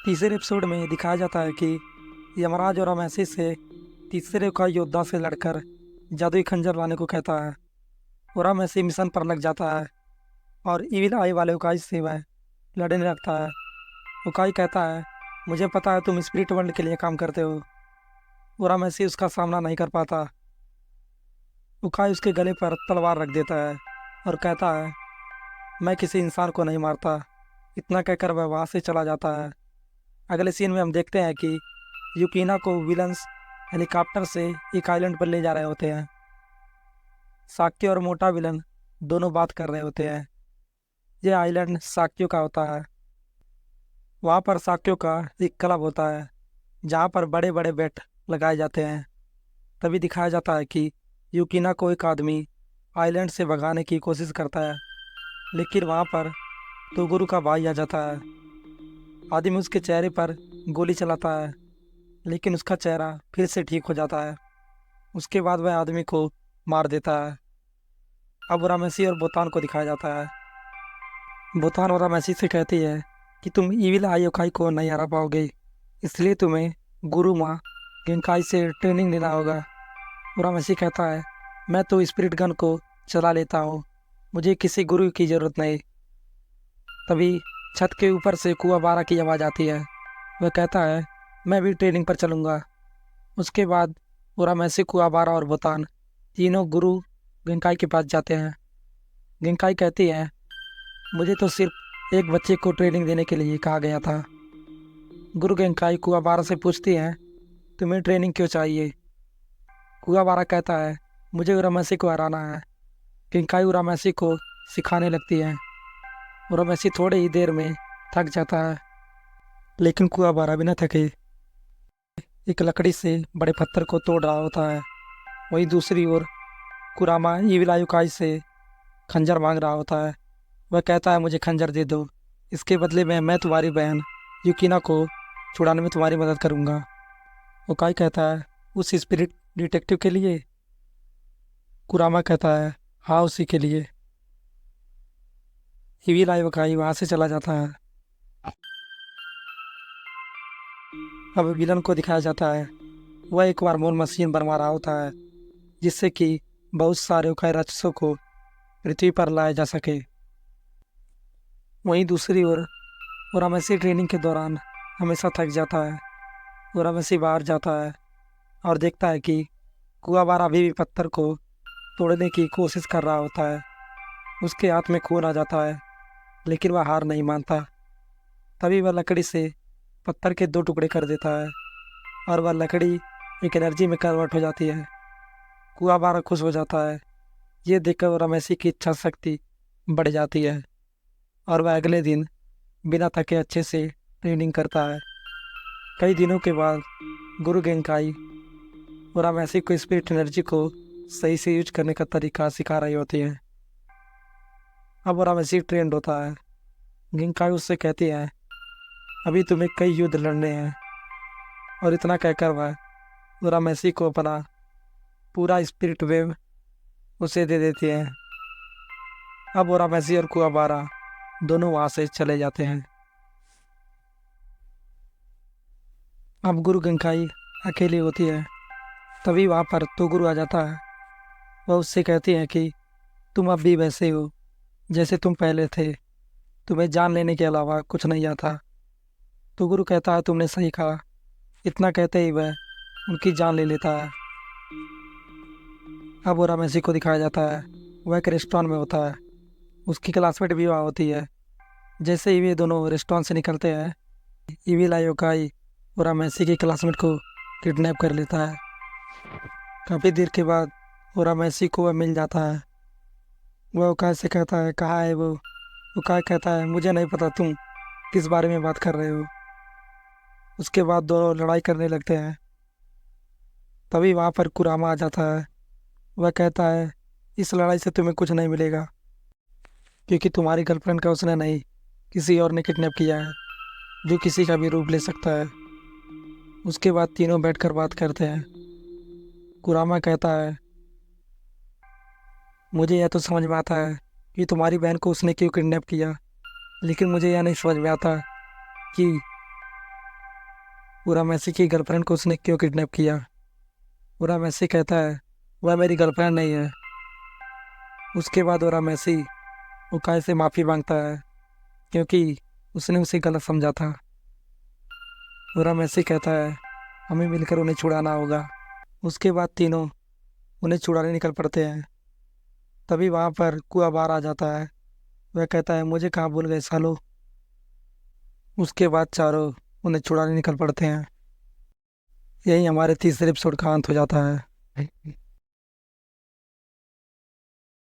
तीसरे एपिसोड में दिखाया जाता है कि यमराज और अमेसी से तीसरे का योद्धा से लड़कर जादुई खंजर लाने को कहता है और अमेसी मिशन पर लग जाता है और इविल आई वाले उकाई से वह लड़ने लगता है। उकाई कहता है, मुझे पता है तुम स्पिरिट वर्ल्ड के लिए काम करते हो। और अमेसी उसका सामना नहीं कर पाता। उकाई उसके गले पर तलवार रख देता है और कहता है, मैं किसी इंसान को नहीं मारता। इतना कहकर वह वहाँ से चला जाता है। अगले सीन में हम देखते हैं कि यूकिना को विलन्स हेलीकॉप्टर से एक आइलैंड पर ले जा रहे होते हैं। साक्य और मोटा विलन दोनों बात कर रहे होते हैं। यह आइलैंड साक्यों का होता है। वहाँ पर साक्यों का एक क्लब होता है जहाँ पर बड़े बड़े बेट लगाए जाते हैं। तभी दिखाया जाता है कि यूकिना को एक आदमी आइलैंड से भगाने की कोशिश करता है, लेकिन वहाँ पर तोगुरु का भाई आ जाता है। आदमी उसके चेहरे पर गोली चलाता है, लेकिन उसका चेहरा फिर से ठीक हो जाता है। उसके बाद वह आदमी को मार देता है। अब रामेसी और बोतान को दिखाया जाता है। बोतान और रामेसी से कहती है कि तुम इविल आयोकाई को नहीं हरा पाओगे, इसलिए तुम्हें गुरु माँ गेंकाई से ट्रेनिंग लेना होगा। और रामेसी कहता है, मैं तो स्पिरिट गन को चला लेता हूँ, मुझे किसी गुरु की ज़रूरत नहीं। तभी छत के ऊपर से कुआबारा की आवाज़ आती है। वह कहता है, मैं भी ट्रेनिंग पर चलूँगा। उसके बाद उरामेसी, कुआबारा और बोतान तीनों गुरु गेंकाई के पास जाते हैं। गेंकाई कहती है, मुझे तो सिर्फ एक बच्चे को ट्रेनिंग देने के लिए कहा गया था। गुरु गेंकाई कुआबारा से पूछती हैं, तुम्हें ट्रेनिंग क्यों चाहिए? कुआबारा कहता है, मुझे उरामेसी को हराना है। गेंकाई उरामेसी को सिखाने लगती है। उरामेसी थोड़ी ही देर में थक जाता है, लेकिन कुआबारा बिना थके एक लकड़ी से बड़े पत्थर को तोड़ रहा होता है। वहीं दूसरी ओर कुरामा इविल आयुकाई से खंजर मांग रहा होता है। वह कहता है, मुझे खंजर दे दो, इसके बदले में मैं तुम्हारी बहन युकिना को छुड़ाने में तुम्हारी मदद करूंगा। उकाई कहता है, उस स्पिरिट डिटेक्टिव के लिए? कुरामा कहता है, हाँ, उसी के लिए। इविल आयुकाई वहाँ से चला जाता है। अब विलन को दिखाया जाता है। वह एक हार्मोन मशीन बनवा रहा होता है जिससे कि बहुत सारे उकाई राक्षसों को पृथ्वी पर लाया जा सके। वहीं दूसरी ओर उरामेसी ट्रेनिंग के दौरान हमेशा थक जाता है। उरामेसी बाहर जाता है और देखता है कि कुआबारा अभी भी पत्थर को तोड़ने की कोशिश कर रहा होता है। उसके हाथ में खून आ जाता है, लेकिन वह हार नहीं मानता। तभी वह लकड़ी से पत्थर के दो टुकड़े कर देता है और वह लकड़ी एक एनर्जी में कन्वर्ट हो जाती है। कुआबारा खुश हो जाता है। ये देखकर उरामेसी की इच्छा शक्ति बढ़ जाती है और वह अगले दिन बिना थके अच्छे से ट्रेनिंग करता है। कई दिनों के बाद गुरु गेंकाई उरामेसी को स्पिरिट एनर्जी को सही से यूज करने का तरीका सिखा रही होती है। अब उरामेसी ट्रेंड होता है। गेंकाई उससे कहती है, अभी तुम्हें कई युद्ध लड़ने हैं। और इतना कहकर वह उरामेसी को अपना पूरा स्पिरिट वेव उसे दे देती है। अब उरामेसी और कुआबारा दोनों वहाँ से चले जाते हैं। अब गुरु गंकाई अकेली होती है। तभी वहाँ पर तोगुरु आ जाता है। वह उससे कहती है कि तुम अब भी वैसे हो जैसे तुम पहले थे, तुम्हें जान लेने के अलावा कुछ नहीं आता। तोगुरु कहता है, तुमने सही कहा। इतना कहते ही वह उनकी जान ले लेता है। अब उरामेसी को दिखाया जाता है। वह एक रेस्टोरेंट में होता है। उसकी क्लासमेट भी वहाँ होती है। जैसे ही वे दोनों रेस्टोरेंट से निकलते हैं, इविल आयोकाई उरामेसी की क्लासमेट को किडनैप कर लेता है। काफ़ी देर के बाद उरामेसी को वह मिल जाता है। वह उकाई से कहता है, कहाँ है वो? उकाई कहता है, मुझे नहीं पता तुम किस बारे में बात कर रहे हो। उसके बाद दोनों लड़ाई करने लगते हैं। तभी वहाँ पर कुरामा आ जाता है। वह कहता है, इस लड़ाई से तुम्हें कुछ नहीं मिलेगा, क्योंकि तुम्हारी गर्लफ्रेंड का उसने नहीं, किसी और ने किडनैप किया है, जो किसी का भी रूप ले सकता है। उसके बाद तीनों बैठकर बात करते हैं। कुरामा कहता है, मुझे यह तो समझ में आता है कि तुम्हारी बहन को उसने क्यों किडनैप किया, लेकिन मुझे यह नहीं समझ में आता कि पूरा मैसी की गर्लफ्रेंड को उसने क्यों किडनैप किया। पूरा मैसी कहता है वह मेरी गर्लफ्रेंड नहीं है। उसके बाद पूरा मैसी उकाई से माफ़ी मांगता है क्योंकि उसने उसे गलत समझा था। पूरा मैसी कहता है हमें मिलकर उन्हें छुड़ाना होगा। उसके बाद तीनों उन्हें छुड़ाने निकल पड़ते हैं। तभी वहाँ पर कुआ बार आ जाता है। वह कहता है मुझे कहाँ भूल गए सालो। उसके बाद चारों उन्हें छुड़ाने निकल पड़ते हैं। यही हमारे तीसरे एपिसोड का अंत हो जाता है।